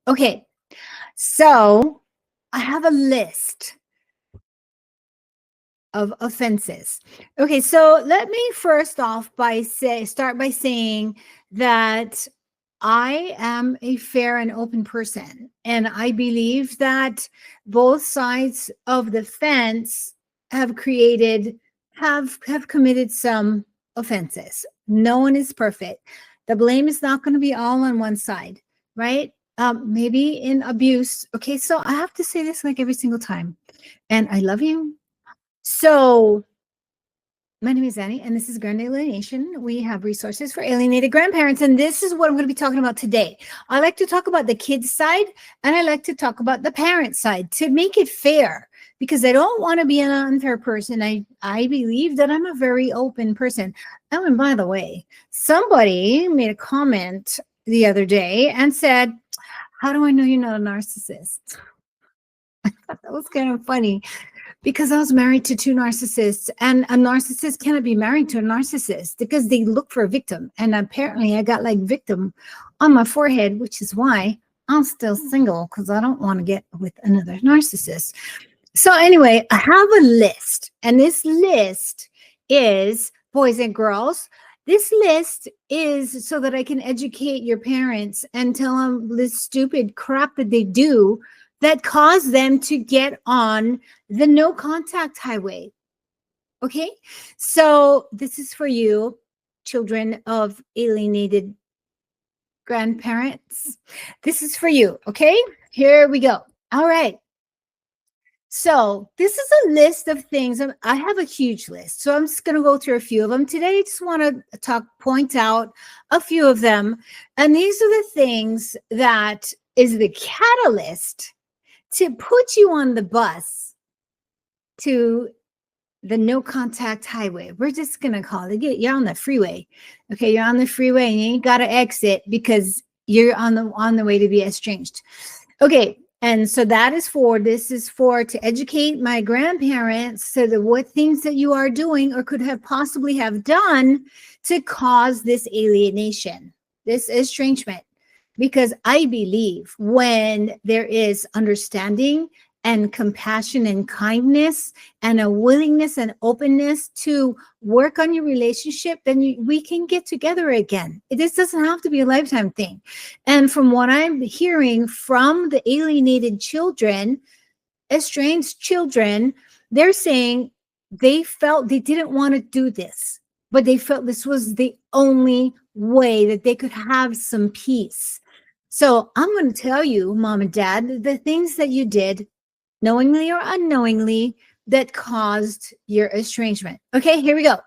Okay, so I have a list of offenses. Okay, so let me first off start by saying that I am a fair and open person, and I believe that both sides of the fence have created have committed some offenses. No one is perfect. The blame is not going to be all on one side, right? Maybe in abuse. Okay, so I have to say this like every single time, and I love you. So my name is Annie, and this is Grand AlienNation. We have resources for alienated grandparents, and this is what I'm going to be talking about today. I like to talk about the kids' side, and I like to talk about the parent side to make it fair, because I don't want to be an unfair person. I believe that I'm a very open person. Oh, and by the way, somebody made a comment the other day and said, "How do I know you're not a narcissist?" I thought that was kind of funny, because I was married to two narcissists, and a narcissist cannot be married to a narcissist because they look for a victim. And apparently I got like victim on my forehead, which is why I'm still single, because I don't want to get with another narcissist. So anyway, I have a list, and this list is boys and girls. This list is so that I can educate your parents and tell them this stupid crap that they do that cause them to get on the no contact highway. Okay, so this is for you, children of alienated grandparents. This is for you. Okay, here we go. All right. So this is a list of things. I have a huge list, so I'm just going to go through a few of them today. I just want to point out a few of them, and these are the things that is the catalyst to put you on the bus to the no contact highway. We're just going to call it. You're on the freeway. Okay, you're on the freeway and you ain't got to exit because you're on the way to be estranged. Okay, and so this is for to educate my grandparents so that what things that you are doing or could have possibly have done to cause this alienation, this estrangement. Because I believe when there is understanding and compassion and kindness and a willingness and openness to work on your relationship, then we can get together again. This doesn't have to be a lifetime thing. And from what I'm hearing from the alienated children, estranged children, they're saying they felt they didn't want to do this, but they felt this was the only way that they could have some peace. So I'm going to tell you, mom and dad, the things that you did, knowingly or unknowingly, that caused your estrangement. Okay, here we go.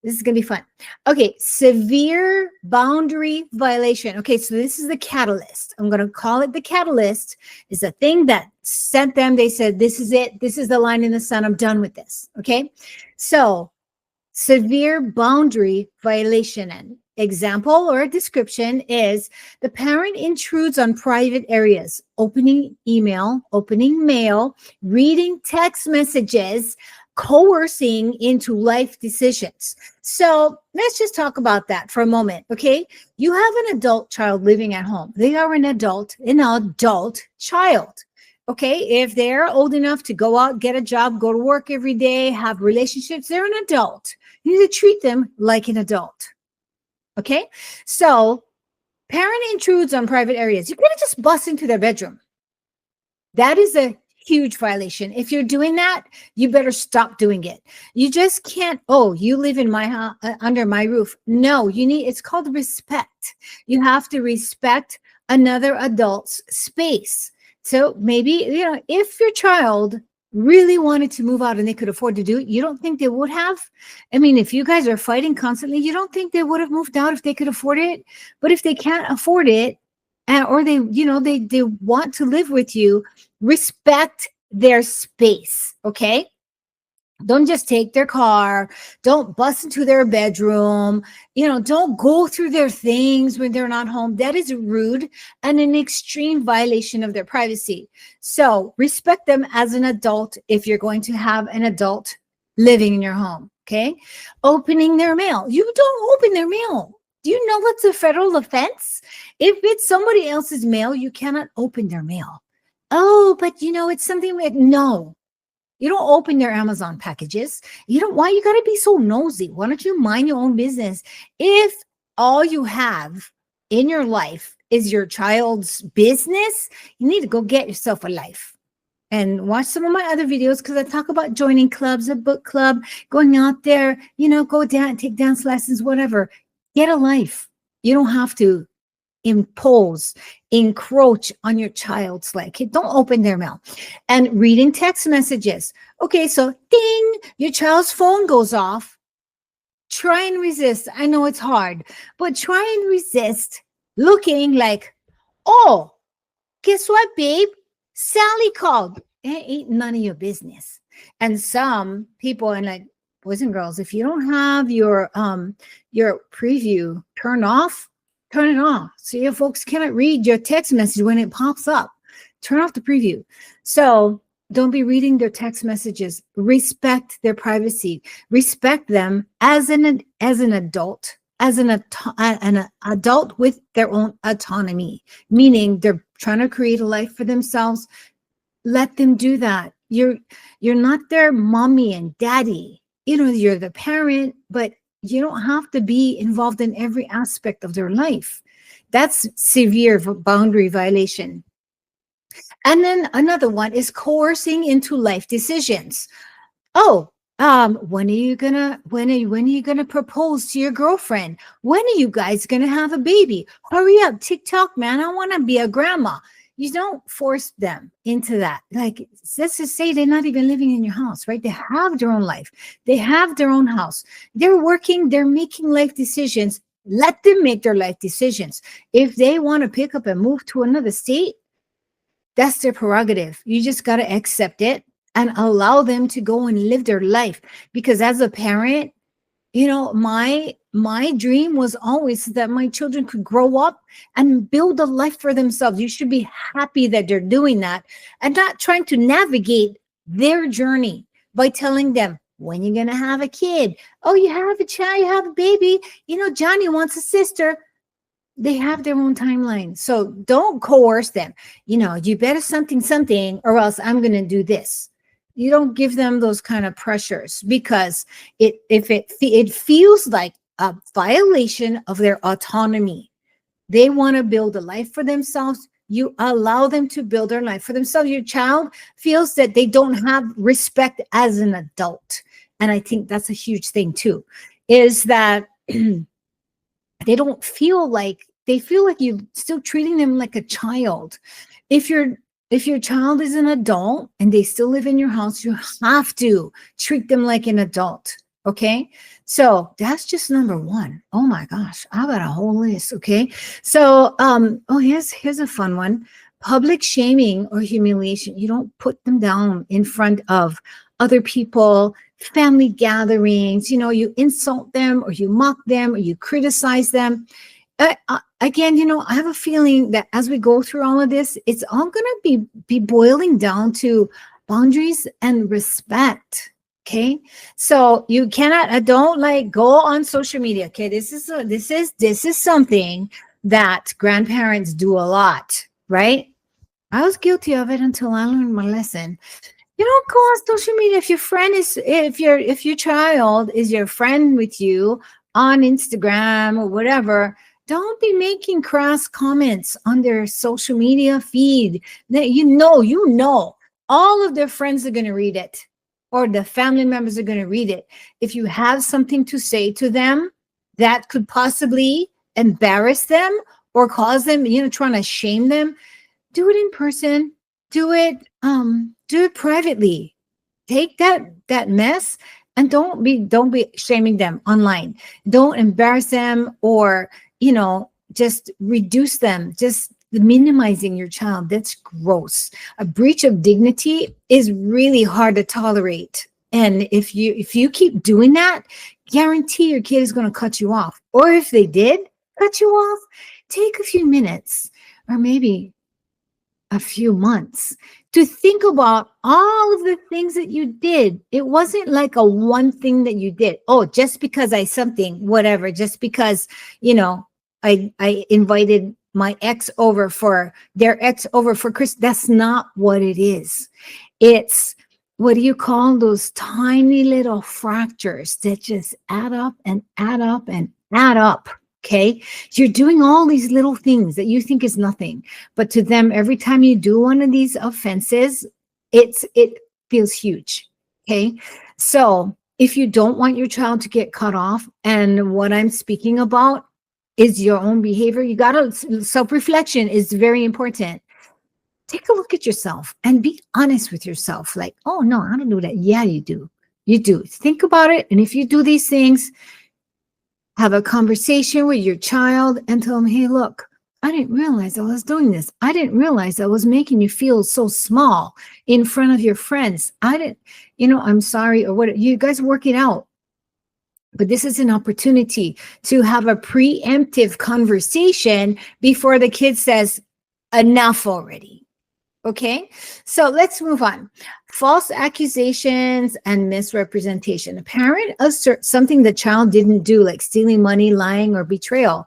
This is going to be fun. Okay, severe boundary violation. Okay, so this is the catalyst. I'm going to call it the catalyst. Is the thing that sent them. They said, this is it. This is the line in the sun. I'm done with this. Okay, so severe boundary violation. And example or description is the parent intrudes on private areas, opening email, opening mail, reading text messages, coercing into life decisions. So let's just talk about that for a moment. Okay, you have an adult child living at home. They are an adult child. Okay, if they're old enough to go out, get a job, go to work every day, have relationships, they're an adult. You need to treat them like an adult. Okay, so parent intrudes on private areas. You can't just bust into their bedroom. That is a huge violation. If you're doing that, you better stop doing it. You just can't, oh, you live in my house, under my roof. No, it's called respect. You have to respect another adult's space. So maybe, if your child really wanted to move out and they could afford to do it, you don't think they would have? I mean, if you guys are fighting constantly, you don't think they would have moved out if they could afford it? But if they can't afford it, or they want to live with you, respect their space. Okay, don't just take their car, don't bust into their bedroom, don't go through their things when they're not home. That is rude and an extreme violation of their privacy. So respect them as an adult if you're going to have an adult living in your home. Okay, opening their mail. You don't open their mail. Do you know what's a federal offense? If it's somebody else's mail, you cannot open their mail. Oh, but it's something with no. You don't open their Amazon packages. You don't, why you got to be so nosy? Why don't you mind your own business? If all you have in your life is your child's business, you need to go get yourself a life and watch some of my other videos, because I talk about joining clubs, a book club, going out there, go down, take dance lessons, whatever. Get a life. You don't have to impose, encroach on your child's life. Don't open their mouth. And reading text messages. Okay, so ding, your child's phone goes off. Try and resist. I know it's hard, but try and resist looking like, oh, guess what, babe? Sally called. It ain't none of your business. And some people, and like boys and girls, if you don't have your preview turned off, turn it off. So your folks cannot read your text message when it pops up. Turn off the preview. So don't be reading their text messages. Respect their privacy. Respect them as an adult, as an adult with their own autonomy, meaning they're trying to create a life for themselves. Let them do that. You're not their mommy and daddy. You're the parent, but you don't have to be involved in every aspect of their life. That's severe boundary violation. And then another one is coercing into life decisions. Oh, when are you gonna propose to your girlfriend? When are you guys gonna have a baby? Hurry up, TikTok, man. I want to be a grandma. You don't force them into that. Like, let's just say they're not even living in your house, right? They have their own life. They have their own house. They're working, they're making life decisions. Let them make their life decisions. If they want to pick up and move to another state, that's their prerogative. You just got to accept it and allow them to go and live their life. Because as a parent, my dream was always that my children could grow up and build a life for themselves. You should be happy that they're doing that and not trying to navigate their journey by telling them, when you're going to have a kid? Oh, you have a child, you have a baby. Johnny wants a sister. They have their own timeline. So don't coerce them. You better something, or else I'm going to do this. You don't give them those kind of pressures, because it feels like a violation of their autonomy. They want to build a life for themselves. You allow them to build their life for themselves. Your child feels that they don't have respect as an adult. And I think that's a huge thing too, is that they feel like you're still treating them like a child. If your child is an adult and they still live in your house, you have to treat them like an adult. Okay. So that's just number one. Oh my gosh. I got a whole list. Okay. So, here's a fun one. Public shaming or humiliation. You don't put them down in front of other people, family gatherings. You insult them, or you mock them, or you criticize them. Again, I have a feeling that as we go through all of this, it's all going to be boiling down to boundaries and respect. Okay, so you cannot. Don't go on social media. Okay, this is something that grandparents do a lot, right? I was guilty of it until I learned my lesson. You don't go on social media if your child is your friend with you on Instagram or whatever. Don't be making crass comments on their social media feed. That all of their friends are going to read it, or the family members are going to read it. If you have something to say to them that could possibly embarrass them or cause them, trying to shame them, do it in person. Do it privately. Take that mess and don't be shaming them online. Don't embarrass them, or just reduce them, just minimizing your child. That's gross. A breach of dignity is really hard to tolerate. And if you keep doing that, guarantee your kid is going to cut you off. Or if they did cut you off, take a few minutes, or maybe a few months to think about all of the things that you did. It wasn't like a one thing that you did. Oh, just because I something, whatever, just because, I invited my ex over for their ex over for Christmas. That's not what it is. It's, what do you call those tiny little fractures that just add up and add up and add up? Okay. You're doing all these little things that you think is nothing, but to them, every time you do one of these offenses, it feels huge. Okay. So if you don't want your child to get cut off, and what I'm speaking about is your own behavior, you got to, self-reflection is very important. Take a look at yourself and be honest with yourself. Like, oh no, I don't do that. Yeah, you do. You do. Think about it. And if you do these things, have a conversation with your child and tell them, hey, look, I didn't realize I was doing this. I didn't realize I was making you feel so small in front of your friends. I didn't, I'm sorry, or what, you guys work it out. But this is an opportunity to have a preemptive conversation before the kid says, enough already. Okay, so let's move on. False accusations and misrepresentation. A parent asserts something the child didn't do, like stealing money, lying, or betrayal.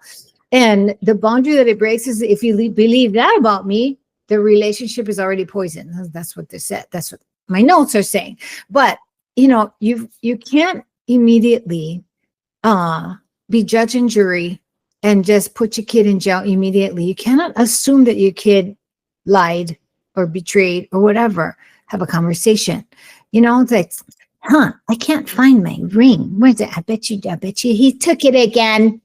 And the boundary that it breaks is, if you believe that about me, the relationship is already poisoned. That's what they said. That's what my notes are saying. But, you can't immediately be judge and jury and just put your kid in jail immediately. You cannot assume that your kid lied or betrayed or whatever. Have a conversation. It's like, I can't find my ring. Where's it? I bet you he took it again.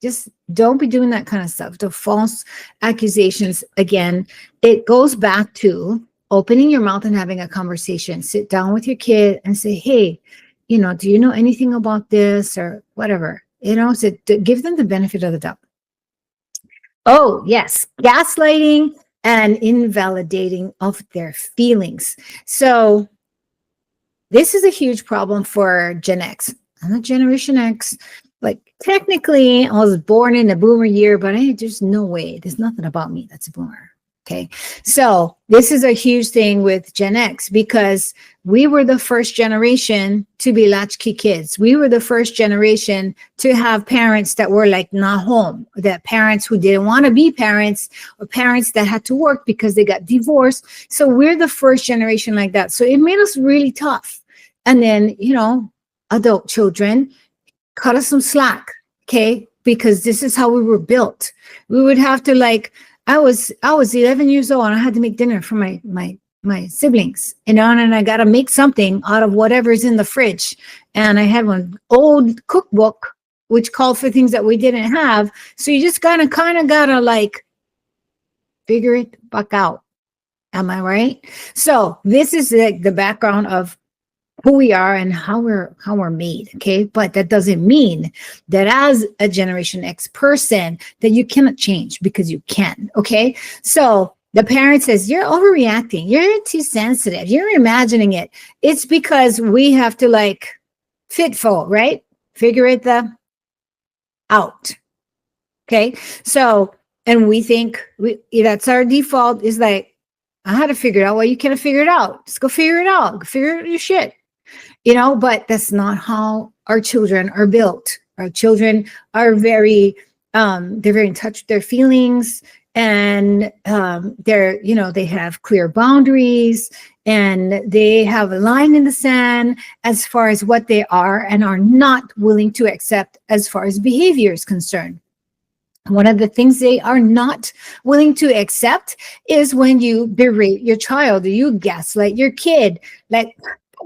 Just don't be doing that kind of stuff. The false accusations, again, it goes back to opening your mouth and having a conversation. Sit down with your kid and say, hey, do you know anything about this or whatever? So give them the benefit of the doubt. Oh, yes. Gaslighting and invalidating of their feelings. So this is a huge problem for Gen X. I'm a Generation X. Like, technically, I was born in a boomer year, but there's no way. There's nothing about me that's a boomer. Okay. So this is a huge thing with Gen X, because we were the first generation to be latchkey kids. We were the first generation to have parents that were like not home, that parents who didn't want to be parents, or parents that had to work because they got divorced. So we're the first generation like that. So it made us really tough. And then, adult children cut us some slack. Okay. Because this is how we were built. We would have to I was 11 years old and I had to make dinner for my siblings, and I got to make something out of whatever's in the fridge. And I had one old cookbook, which called for things that we didn't have. So you just kind of gotta figure it back out. Am I right? So this is the background of who we are and how we're made. Okay. But that doesn't mean that as a Generation X person that you cannot change, because you can. Okay. So the parent says, you're overreacting. You're too sensitive. You're imagining it. It's because we have to fitful, right? Figure it out. Okay. So, and we think that's our default, is I had to figure it out. Well, you can't figure it out. Just go figure it out. Go figure out your shit. But that's not how our children are built. Our children are they're very in touch with their feelings, and they have clear boundaries, and they have a line in the sand as far as what they are and are not willing to accept as far as behavior is concerned. One of the things they are not willing to accept is when you berate your child, or you gaslight your kid. That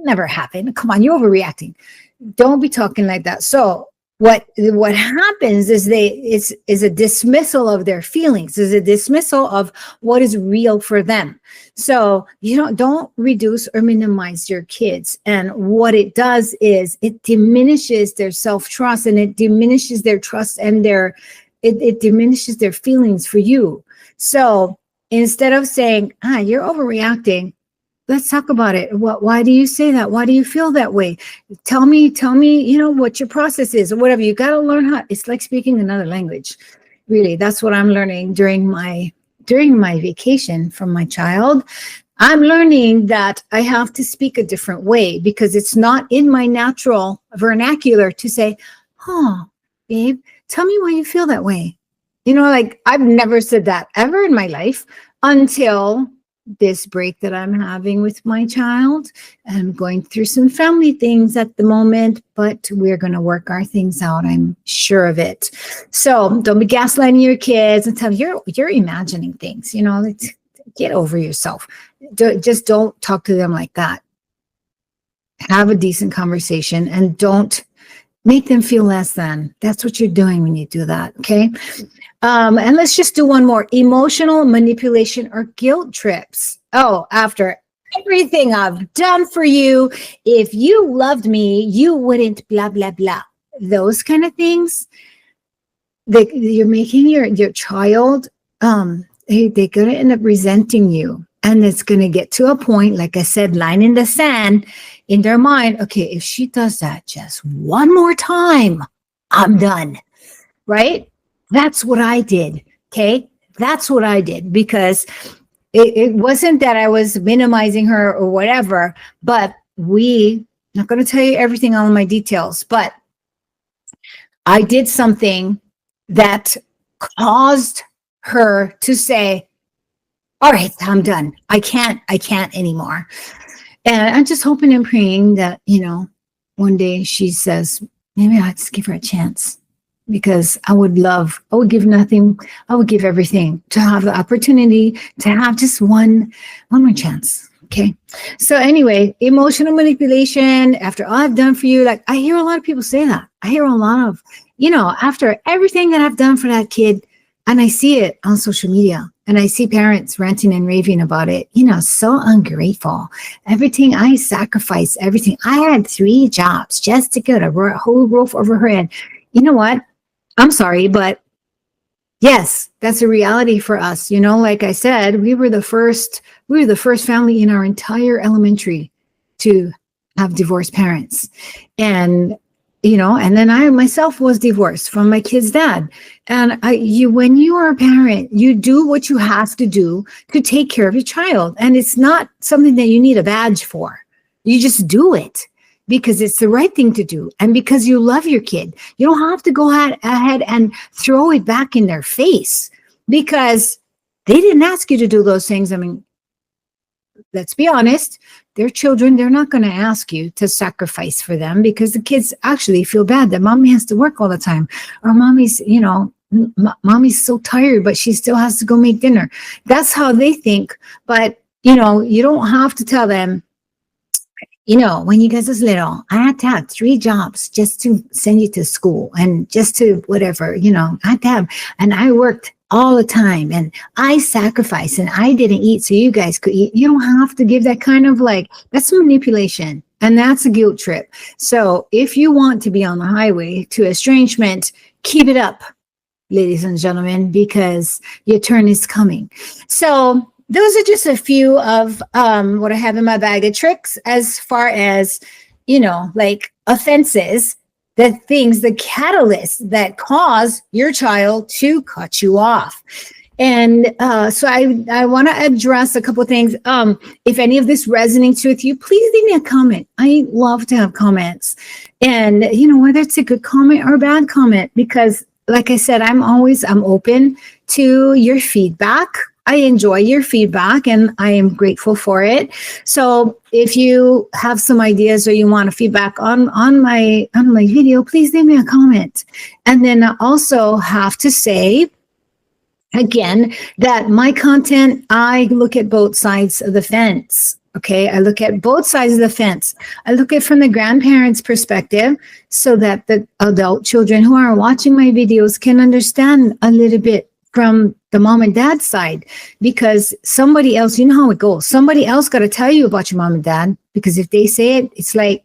never happened. Come on, you're overreacting. Don't be talking like that. So what happens is is a dismissal of their feelings, is a dismissal of what is real for them. So don't reduce or minimize your kids. And what it does is it diminishes their self-trust, and it diminishes their trust, and it diminishes their feelings for you. So instead of saying, you're overreacting, let's talk about it. Why do you say that? Why do you feel that way? Tell me, what your process is, or whatever. You got to learn how. It's like speaking another language. Really, that's what I'm learning during my during my vacation from my child, I'm learning that I have to speak a different way because it's not in my natural vernacular to say, oh, babe, tell me why you feel that way. You know, like I've never said that ever in my life until this break that I'm having with my child. I'm going through some family things at the moment, but we're going to work our things out. I'm sure of it. So don't be gaslighting your kids and tell them you're imagining things, you know, get over yourself. Just don't talk to them like that. Have a decent conversation and don't make them feel less than. That's what you're doing when you do that. Okay. And let's just do one more: emotional manipulation or guilt trips. Oh, after everything I've done for you, if you loved me, you wouldn't blah, blah, blah. Those kind of things that you're making your child, they're going to end up resenting you. And it's going to get to a point, like I said, line in the sand in their mind. Okay, if she does that just one more time, I'm done. Right? That's what I did. Okay. That's what I did, because it wasn't that I was minimizing her or whatever, but I'm not going to tell you everything, all of my details, but I did something that caused her to say, all right, I'm done. I can't anymore. And I'm just hoping and praying that, you know, one day she says, maybe I'll just give her a chance. Because I would give everything to have the opportunity to have just one more chance. Okay. So anyway, emotional manipulation, after all I've done for you, like I hear a lot of people say that. I hear a lot of, you know, after everything that I've done for that kid, and I see it on social media and I see parents ranting and raving about it, you know, so ungrateful. Everything I sacrificed, everything. I had 3 jobs just to get a whole roof over her head. You know what? I'm sorry, but yes, that's a reality for us. You know, like I said, we were the first family in our entire elementary to have divorced parents. And, you know, and then I myself was divorced from my kid's dad. And when you are a parent, you do what you have to do to take care of your child. And it's not something that you need a badge for. You just do it because it's the right thing to do. And because you love your kid, you don't have to go ahead and throw it back in their face because they didn't ask you to do those things. I mean, let's be honest, they're children. They're not going to ask you to sacrifice for them because the kids actually feel bad that mommy has to work all the time, or mommy's, you know, mommy's so tired, but she still has to go make dinner. That's how they think. But, you know, you don't have to tell them, you know, when you guys was little, I had to have 3 jobs just to send you to school and just to whatever, you know, I had to have, and I worked all the time and I sacrificed and I didn't eat so you guys could eat. You don't have to give that kind of that's manipulation and that's a guilt trip. So if you want to be on the highway to estrangement, keep it up, ladies and gentlemen, because your turn is coming. So those are just a few of what I have in my bag of tricks as far as, you know, like offenses, the catalysts that cause your child to cut you off. And so I want to address a couple of things. If any of this resonates with you, please leave me a comment. I love to have comments. And, you know, whether it's a good comment or a bad comment, because like I said, I'm open to your feedback. I enjoy your feedback and I am grateful for it. So if you have some ideas or you want a feedback on my video, please leave me a comment. And then I also have to say, again, that my content, I look at both sides of the fence. Okay, I look at both sides of the fence. I look at it from the grandparents' perspective so that the adult children who are watching my videos can understand a little bit from the mom and dad side, because somebody else, you know how it goes. Somebody else got to tell you about your mom and dad, because if they say it, it's like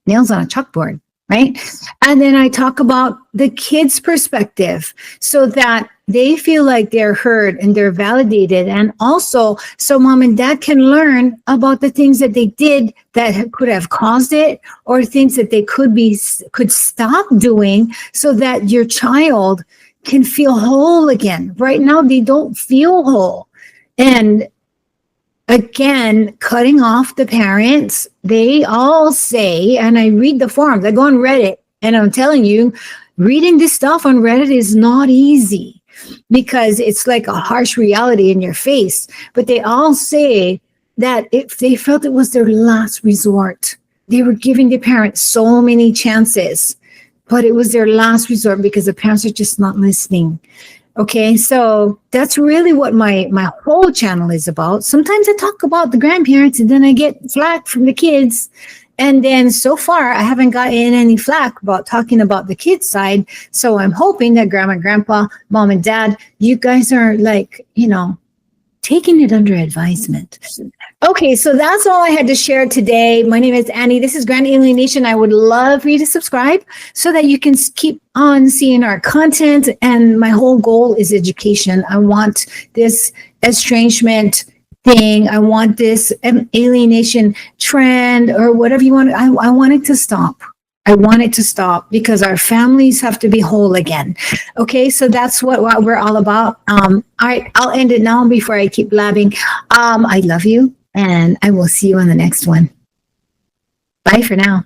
nails on a chalkboard, right? And then I talk about the kids' perspective so that they feel like they're heard and they're validated. And also so mom and dad can learn about the things that they did that could have caused it, or things that they could stop doing so that your child can feel whole again. Right now, they don't feel whole. And again, cutting off the parents, they all say, and I read the forums, I go on Reddit, and I'm telling you, reading this stuff on Reddit is not easy because it's like a harsh reality in your face. But they all say that if they felt it was their last resort, they were giving the parents so many chances, but it was their last resort because the parents are just not listening. Okay, so that's really what my whole channel is about. Sometimes I talk about the grandparents and then I get flack from the kids. And then so far, I haven't gotten any flack about talking about the kids' side. So I'm hoping that grandma, grandpa, mom, and dad, you guys are like, taking it under advisement. Okay, so that's all I had to share today. My name is Annie. This is Grand AlienNation. I would love for you to subscribe so that you can keep on seeing our content. And my whole goal is education. I want this estrangement thing. I want this alienation trend or whatever you want. I want it to stop. I want it to stop because our families have to be whole again. Okay, so that's what we're all about. All right, I'll end it now before I keep blabbing. I love you, and I will see you on the next one. Bye for now.